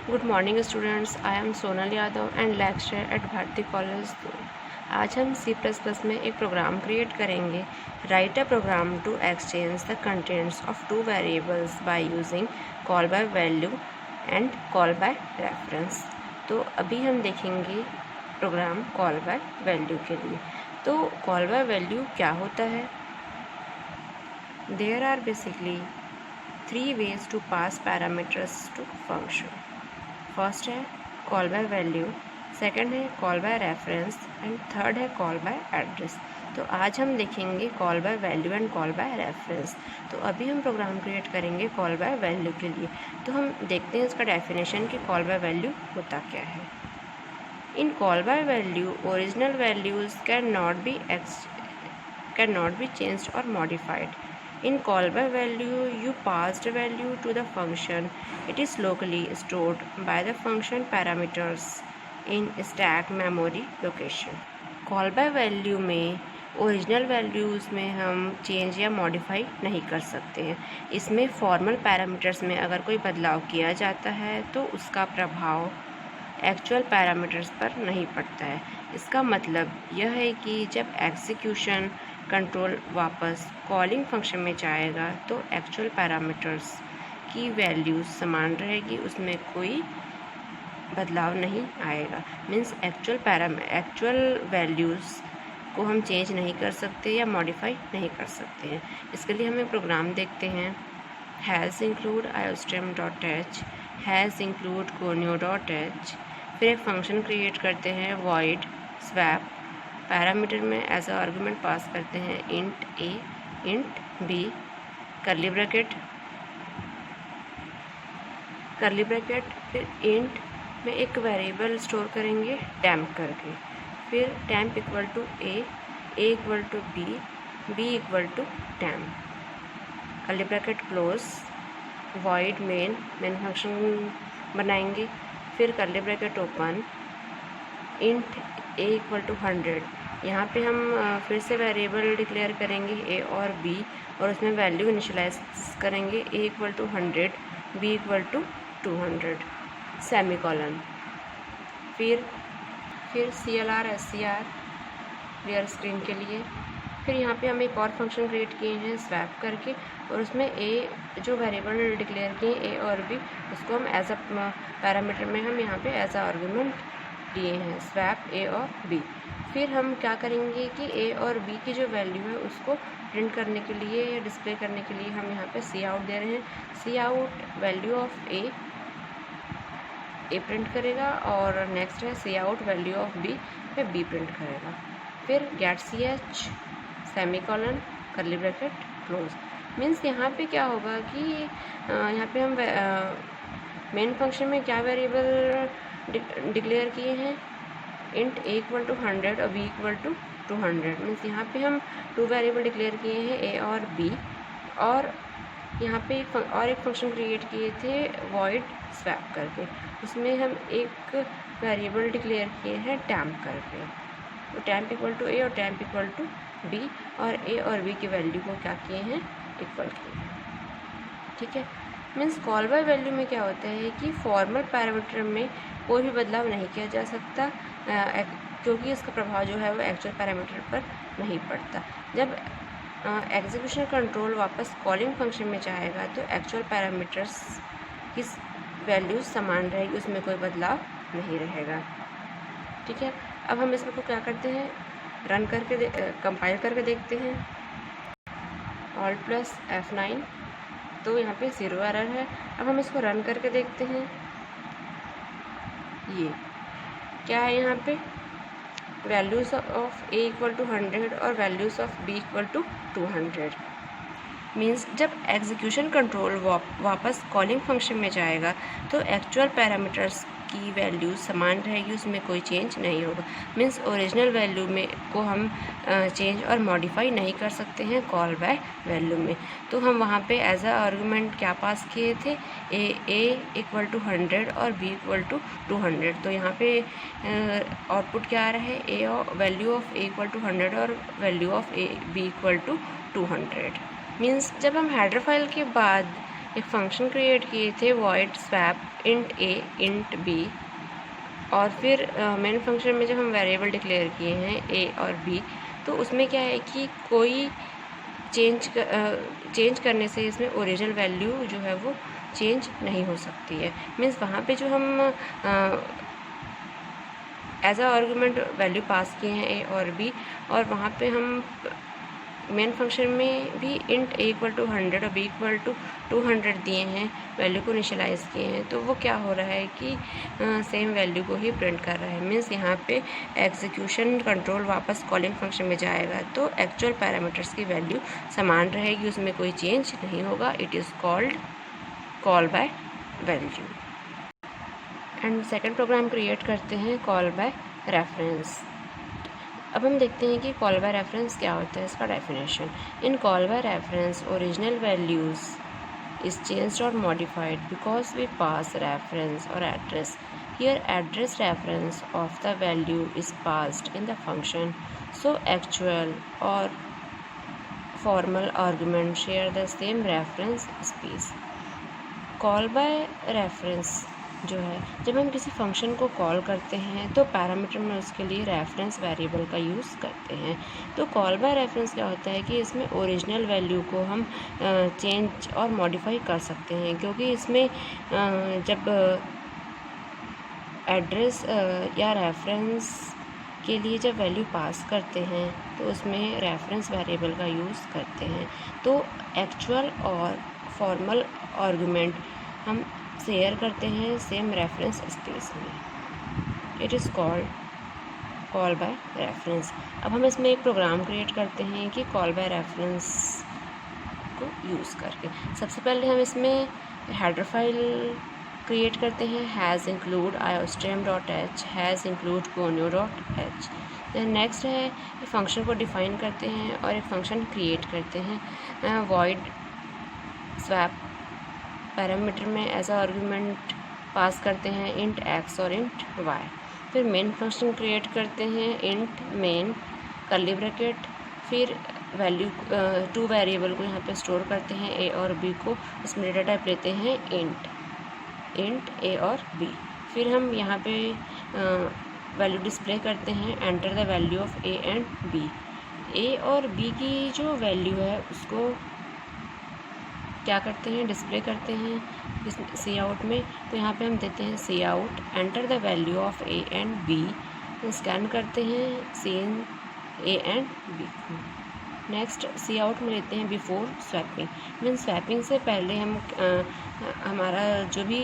Good morning students, I am Sonal Yadav and lecturer at Bharati college. आज हम C++ में एक प्रोग्राम क्रिएट करेंगे। Write a program to exchange the contents of two variables by using call by value and call by reference. तो अभी हम देखेंगे programme call by value के लिए। तो कॉल बाय वैल्यू क्या होता है? There are basically 3 ways to pass parameters to function। First है कॉल बाय वैल्यू, सेकंड है call by reference and third है कॉल बाय एड्रेस। तो आज हम देखेंगे call by value and call by reference. तो अभी हम प्रोग्राम क्रिएट करेंगे कॉल बाय वैल्यू के लिए। तो हम देखते हैं इसका डेफिनेशन कि कॉल बाय वैल्यू होता क्या है। In call by value original values can not be changed और modified. In call by value, you passed a value to the function. It is locally stored by the function parameters in stack memory location. Call by value में original values में हम change या modify नहीं कर सकते हैं। इसमें formal parameters में अगर कोई बदलाव किया जाता है तो उसका प्रभाव एक्चुअल पैरामीटर्स पर नहीं पड़ता है। इसका मतलब यह है कि जब एग्जीक्यूशन कंट्रोल वापस कॉलिंग फंक्शन में जाएगा तो एक्चुअल पैरामीटर्स की वैल्यूज़ समान रहेगी, उसमें कोई बदलाव नहीं आएगा। मीन्स एक्चुअल वैल्यूज़ को हम चेंज नहीं कर सकते या मॉडिफाई नहीं कर सकते हैं। इसके लिए हमें प्रोग्राम देखते हैं। Hash include iostream.h, hash include conio.h। फिर एक फंक्शन क्रिएट करते हैं void swap। पैरामीटर में एज अ आर्गूमेंट पास करते हैं int a, int b, करली ब्रैकेट, फिर int में एक वेरिएबल स्टोर करेंगे temp करके। फिर temp equal to a equal to b equal to temp, curly bracket close, void main function बनाएंगे। फिर curly bracket open, int a equal to 100। यहाँ पे हम फिर से वेरिएबल डिक्लेयर करेंगे a और b और उसमें वैल्यू इनिशियलाइज करेंगे a equal to 100, b equal to 200, semicolon. फिर CLR SCR क्लियर स्क्रीन के लिए। फिर यहाँ पे हम एक और फंक्शन क्रिएट किए हैं स्वैप करके और उसमें a जो वेरिएबल डिक्लेयर किए a और b उसको हम एज अ पैरामीटर में हम यहाँ पे एज अ आर्गूमेंट लिए हैं स्वैप a और b। फिर हम क्या करेंगे कि a और b की जो वैल्यू है उसको प्रिंट करने के लिए या डिस्प्ले करने के लिए हम यहाँ पे सी आउट दे रहे हैं। सी out value of a print करेगा और नेक्स्ट है C out value of b पे b प्रिंट करेगा। फिर get ch semicolon curly bracket close. Means यहाँ पे क्या होगा कि यहाँ पे हम मेन फंक्शन में क्या वेरिएबल डिक्लेयर किए हैं int a इक्वल टू 100 और b इक्वल टू 200। मीन्स यहाँ पे हम 2 वेरिएबल डिक्लेयर किए हैं a और b और यहाँ पे एक फंक्शन क्रिएट किए थे void swap करके, उसमें हम एक वेरिएबल डिक्लेयर किए हैं temp करके। तो temp इक्वल टू a और temp इक्वल टू b और a और b की वैल्यू को क्या किए हैं इक्वल किए हैं। ठीक है। मीन्स कॉल बाय वैल्यू में क्या होता है कि फॉर्मल पैरामीटर में कोई भी बदलाव नहीं किया जा सकता क्योंकि इसका प्रभाव जो है वो एक्चुअल पैरामीटर पर नहीं पड़ता। जब एग्जीक्यूशन कंट्रोल वापस कॉलिंग फंक्शन में जाएगा तो एक्चुअल पैरामीटर्स की वैल्यू समान रहेगी, उसमें कोई बदलाव नहीं रहेगा। ठीक है। अब हम इसको क्या करते हैं, रन करके कंपाइल करके देखते हैं। Alt+F9, तो यहाँ पे 0 एरर है। अब हम इसको रन करके देखते हैं। ये क्या है, यहाँ पे values of a equal to 100 और values of b equal to 200। Means जब एग्जीक्यूशन कंट्रोल वापस कॉलिंग फंक्शन में जाएगा तो एक्चुअल पैरामीटर्स की वैल्यू समान रहेगी, उसमें कोई चेंज नहीं होगा। मीन्स ओरिजिनल वैल्यू में को हम चेंज और मॉडिफाई नहीं कर सकते हैं कॉल बाय वैल्यू में। तो हम वहाँ पे एज अ आर्गूमेंट क्या पास किए थे a इक्वल टू 100 और b इक्वल टू 200। तो यहाँ पे आउटपुट क्या आ रहा है, value of a equal to 100 और value of b equal to 200। Means जब हम हेडर फाइल के बाद एक फंक्शन क्रिएट किए थे void swap int a int b, और फिर मेन फंक्शन में जब हम वेरिएबल डिक्लेयर किए हैं a और b, तो उसमें क्या है कि कोई चेंज करने से इसमें ओरिजिनल वैल्यू जो है वो चेंज नहीं हो सकती है। मीन्स वहाँ पे जो हम as a argument value pass किए हैं ए और बी, और वहाँ पे हम मेन फंक्शन में भी इंट a इक्वल टू 100 और b इक्वल टू 200 दिए हैं, वैल्यू को इनिशियलाइज़ किए हैं, तो वो क्या हो रहा है कि सेम वैल्यू को ही प्रिंट कर रहा है। मीन्स यहाँ पे एग्जीक्यूशन कंट्रोल वापस कॉलिंग फंक्शन में जाएगा तो एक्चुअल पैरामीटर्स की वैल्यू समान रहेगी, उसमें कोई चेंज नहीं होगा। It is called call by value. And second program create करते हैं कॉल बाय रेफरेंस। अब हम देखते हैं कि कॉल बाय रेफरेंस क्या होता है, इसका definition. In call by reference original values is changed और modified because we pass reference और address. Here address reference of the value is passed in the function, so actual और formal argument share the same reference space. Call by reference जो है, जब हम किसी function को call करते हैं तो पैरामीटर में उसके लिए रेफरेंस वेरिएबल का यूज़ करते हैं। तो कॉल बाय रेफरेंस क्या होता है कि इसमें ओरिजिनल वैल्यू को हम चेंज और मॉडिफाई कर सकते हैं, क्योंकि इसमें जब एड्रेस या रेफरेंस के लिए जब वैल्यू पास करते हैं तो उसमें रेफरेंस वेरिएबल का यूज़ करते हैं। तो एक्चुअल और फॉर्मल आर्गुमेंट हम शेयर करते हैं सेम रेफरेंस स्पेस में। It is called call by reference. अब हम इसमें एक प्रोग्राम क्रिएट करते हैं कि कॉल बाय रेफरेंस को यूज़ करके। सबसे पहले हम इसमें हेडर फाइल क्रिएट करते हैं, hash include iostream.h, hash include conio.h। Then next है फंक्शन को डिफ़ाइन करते हैं और एक फंक्शन क्रिएट करते हैं void swap पैरामीटर में एज आ आर्गूमेंट पास करते हैं इंट x और इंट y। फिर मेन फंक्शन क्रिएट करते हैं इंट मेन कर्ली ब्रैकेट, फिर वैल्यू टू वेरिएबल को यहाँ पे स्टोर करते हैं a और b को, उसमें डेटा टाइप लेते हैं इंट a और b। फिर हम यहाँ पे वैल्यू डिस्प्ले करते हैं enter the value of a and b। a और b की जो वैल्यू है उसको क्या करते हैं, डिस्प्ले करते हैं इस सी आउट में। तो यहाँ पे हम देते हैं सी out enter the value of A and B, scan करते हैं cin A and B. Next cout में लेते हैं बिफोर स्वैपिंग, मीन स्वैपिंग से पहले हम हमारा जो भी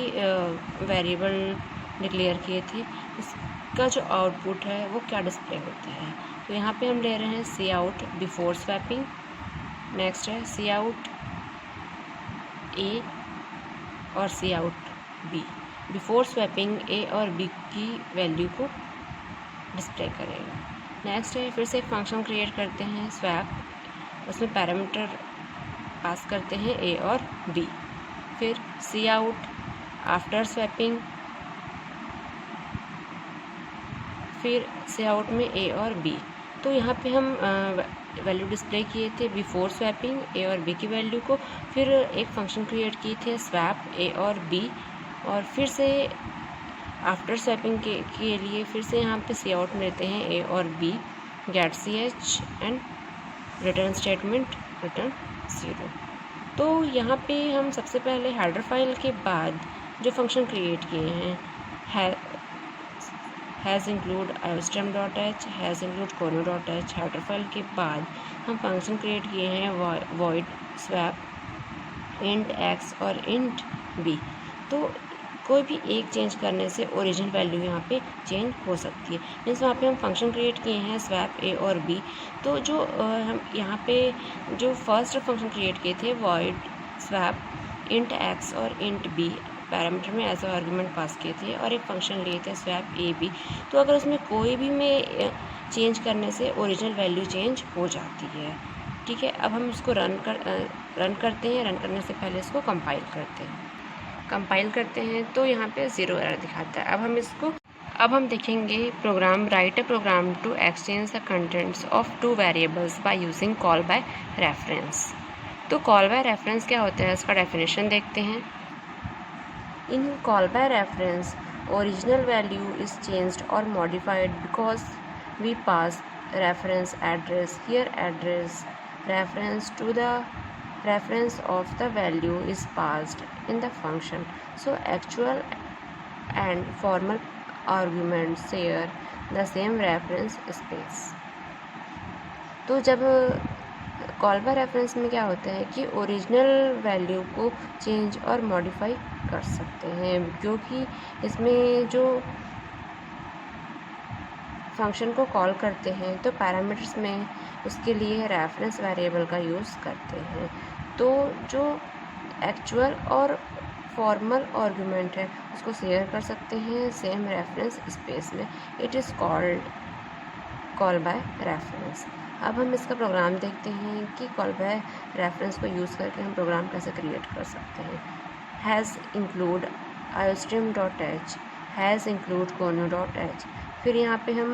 वेरिएबल डिक्लेयर किए थे उसका जो आउटपुट है वो क्या डिस्प्ले होता है। तो यहाँ पे हम ले रहे हैं सी आउट बिफोर स्वैपिंग। नेक्स्ट है सी आउट ए और सी आउट बी। बिफोर स्वैपिंग ए और बी की वैल्यू को डिस्प्ले करेगा। नेक्स्ट है फिर से एक फंक्शन क्रिएट करते हैं स्वैप, उसमें पैरामीटर पास करते हैं ए और बी। फिर सी आउट आफ्टर स्वैपिंग, फिर सी आउट में ए और बी। तो यहाँ पे हम वैल्यू डिस्प्ले किए थे बिफोर स्वैपिंग ए और बी की वैल्यू को, फिर एक फंक्शन क्रिएट किए थे स्वैप ए और बी, और फिर से आफ्टर स्वैपिंग के लिए फिर से यहाँ पे सी आउट में लेते हैं ए और B, get C H and return statement return 0। तो यहाँ पे हम सबसे पहले हेडर फाइल के बाद जो फंक्शन क्रिएट किए हैं hash include iostream.h, hash include conio.h, header file के बाद हम फंक्शन क्रिएट किए हैं void swap इंट x और इंट b। तो कोई भी एक चेंज करने से ओरिजिनल वैल्यू यहाँ पे चेंज हो सकती है। मीन्स वहाँ पे हम फंक्शन क्रिएट किए हैं स्वैप ए और बी, तो जो हम यहाँ पे जो फर्स्ट फंक्शन क्रिएट किए थे void swap इंट x और इंट b पैरामीटर में एज आर्गुमेंट पास किए थे, और एक फंक्शन लिए थे स्वैप ए बी। तो अगर उसमें कोई भी में चेंज करने से ओरिजिनल वैल्यू चेंज हो जाती है। ठीक है, अब हम इसको रन करते हैं। रन करने से पहले इसको कंपाइल करते हैं तो यहाँ पे 0 एरर दिखाता है। अब हम देखेंगे program write a program to exchange the contents of 2 variables by using call by reference. तो कॉल बाय रेफरेंस क्या होता है, इसका डेफिनेशन देखते हैं। In call by reference original value is changed और modified because we pass reference address. Here address reference to the reference of the value is passed in the function. So actual and formal arguments share the same reference space. तो जब call by reference में क्या होता है कि original value को change और modify कर सकते हैं, क्योंकि इसमें जो फंक्शन को कॉल करते हैं तो पैरामीटर्स में उसके लिए रेफरेंस वेरिएबल का यूज़ करते हैं। तो जो एक्चुअल और फॉर्मल आर्गुमेंट है उसको शेयर कर सकते हैं सेम रेफरेंस स्पेस में। It is called call by reference. अब हम इसका प्रोग्राम देखते हैं कि कॉल बाय रेफरेंस को यूज़ करके हम प्रोग्राम कैसे क्रिएट कर सकते हैं। Hash include iostream.h, hash include conio.h। फिर यहाँ पे हम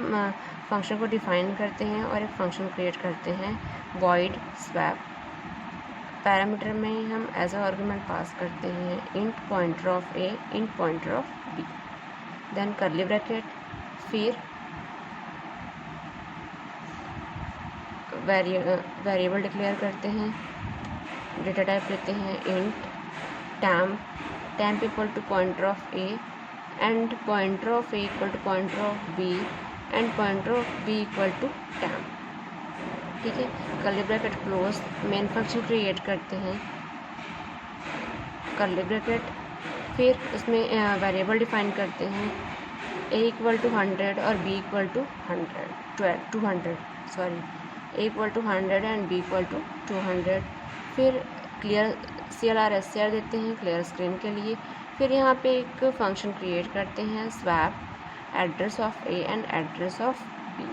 फंक्शन को डिफ़ाइन करते हैं और एक फ़ंक्शन क्रिएट करते हैं void swap। पैरामीटर में हम एज अ आर्गुमेंट पास करते हैं int pointer of a, int pointer of b, then curly bracket, फिर वेरिएबल डिक्लेयर करते हैं, डेटा टाइप लेते हैं int temp equal to pointer of a and pointer of a equal to pointer of b and pointer of b equal to temp। ठीक है, curly bracket close, main function create करते हैं curly bracket, फिर उसमें variable define करते हैं a equal to 100 और b equal to 200 sorry a equal to 100 and b equal to 200। फिर क्लियर CLR SCR देते हैं क्लियर स्क्रीन के लिए। फिर यहाँ पे एक फंक्शन क्रिएट करते हैं swap address of a and address of b।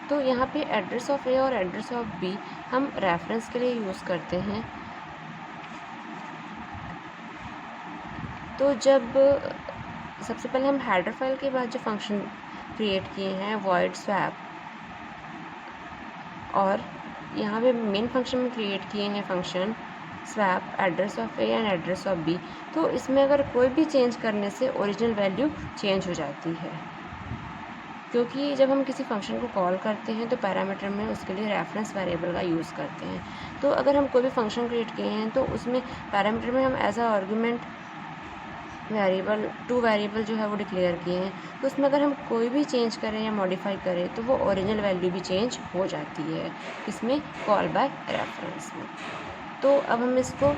तो यहाँ पे एड्रेस ऑफ a और एड्रेस ऑफ b हम रेफरेंस के लिए यूज़ करते हैं। तो जब सबसे पहले हम हेडर फाइल के बाद जो फंक्शन क्रिएट किए हैं void swap, और यहाँ पे मेन फंक्शन में क्रिएट किए हैं function swap address of A and address of B, तो इसमें अगर कोई भी चेंज करने से ओरिजिनल वैल्यू चेंज हो जाती है, क्योंकि जब हम किसी फंक्शन को कॉल करते हैं तो पैरामीटर में उसके लिए रेफरेंस वेरिएबल का यूज़ करते हैं। तो अगर हम कोई भी फंक्शन क्रिएट किए हैं तो उसमें पैरामीटर में हम as a argument two variable जो है वो डिक्लेयर किए हैं, तो उसमें अगर हम कोई भी चेंज करें या मॉडिफाई करें तो वो ओरिजिनल वैल्यू भी चेंज हो जाती है इसमें कॉल बाय रेफरेंस में। तो अब हम इसको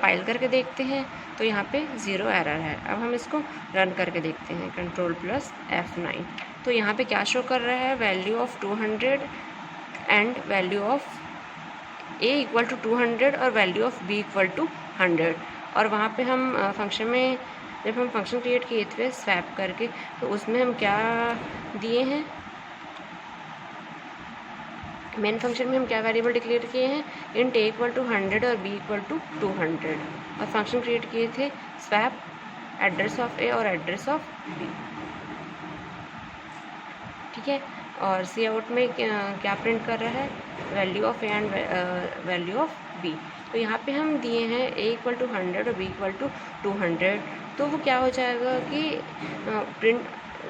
फाइल करके देखते हैं, तो यहाँ पे 0 एरर है। अब हम इसको रन करके देखते हैं Ctrl+F9। तो यहाँ पे क्या शो कर रहा है, value of 200 and value of a equal to 200 और value of b equal to 100। और वहाँ पे हम फंक्शन में जब हम फंक्शन क्रिएट किए थे स्वैप करके, तो उसमें हम क्या दिए हैं, मेन फंक्शन में हम क्या वेरिएबल डिक्लेयर किए हैं, इंट a इक्वल टू 100 और b इक्वल टू 200, और फंक्शन क्रिएट किए थे स्वैप एड्रेस ऑफ a और एड्रेस ऑफ b। ठीक है, और सी आउट में क्या प्रिंट कर रहा है, value of a and value of b। तो यहाँ पे हम दिए हैं a इक्वल टू 100 और b इक्वल टू 200। तो वो क्या हो जाएगा कि प्रिंट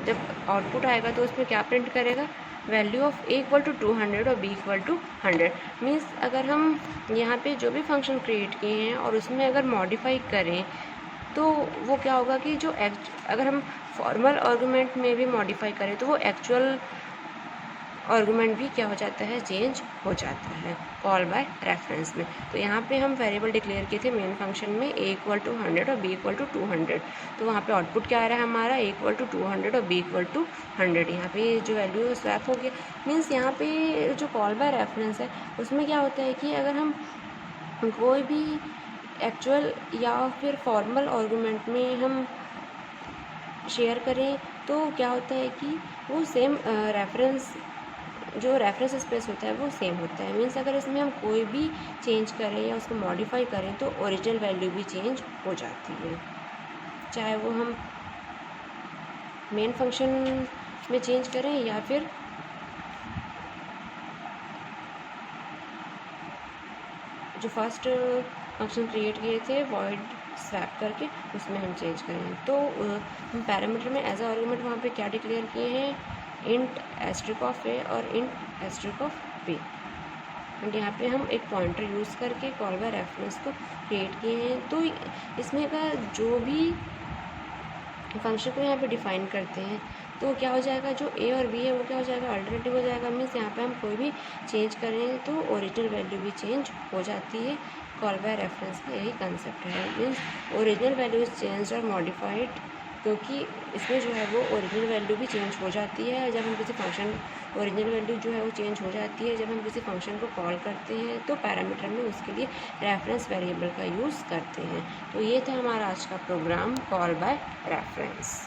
जब आउटपुट आएगा तो उसमें क्या प्रिंट करेगा, value of a equal to 200 और b इक्वल टू 100। मीन्स अगर हम यहाँ पे जो भी फंक्शन क्रिएट किए हैं और उसमें अगर मॉडिफाई करें तो वो क्या होगा कि जो अगर हम फॉर्मल आर्गुमेंट में भी मॉडिफाई करें तो वो एक्चुअल आर्गुमेंट भी क्या हो जाता है, चेंज हो जाता है कॉल बाय रेफरेंस में। तो यहाँ पे हम वेरिएबल डिक्लेयर किए थे मेन फंक्शन में a इक्वल टू 100 और b इक्वल टू 200। तो वहाँ पे आउटपुट क्या आ रहा है हमारा, a इक्वल टू 200 और b इक्वल टू 100। यहाँ पे जो वैल्यू स्वैप हो गया। मीन्स यहाँ पे जो कॉल बाय रेफरेंस है उसमें क्या होता है कि अगर हम कोई भी एक्चुअल या फिर फॉर्मल आर्गुमेंट में हम शेयर करें तो क्या होता है कि वो सेम जो रेफरेंस स्पेस होता है वो सेम होता है। मीन्स अगर इसमें हम कोई भी चेंज करें या उसको मॉडिफाई करें तो ओरिजिनल वैल्यू भी चेंज हो जाती है, चाहे वो हम मेन फंक्शन में चेंज करें या फिर जो फर्स्ट फंक्शन क्रिएट किए थे वॉइड स्वैप करके उसमें हम चेंज करें। तो हम पैरामीटर में एज अ आर्गुमेंट वहाँ पे क्या डिक्लेयर किए हैं, इंट एस्ट्रिक ऑफ ए और int asterisk of b. And यहाँ पे हम एक पॉइंटर यूज़ करके कॉल बाय रेफरेंस को क्रिएट किए हैं। तो इसमें का जो भी फंक्शन को यहाँ पे डिफाइन करते हैं तो क्या हो जाएगा, जो ए और बी है वो क्या हो जाएगा, अल्टरनेटिव हो जाएगा। मीन्स यहाँ पे हम कोई भी चेंज करें तो ओरिजिनल वैल्यू भी चेंज हो जाती है। कॉल बाय रेफरेंस का यही कंसेप्ट है। Means original value is change और मॉडिफाइड, क्योंकि इसमें जो है वो ओरिजिनल वैल्यू भी चेंज हो जाती है जब हम किसी फंक्शन, ओरिजिनल वैल्यू जो है वो चेंज हो जाती है जब हम किसी फंक्शन को कॉल करते हैं तो पैरामीटर में उसके लिए रेफरेंस वेरिएबल का यूज़ करते हैं। तो ये था हमारा आज का प्रोग्राम, कॉल बाय रेफरेंस।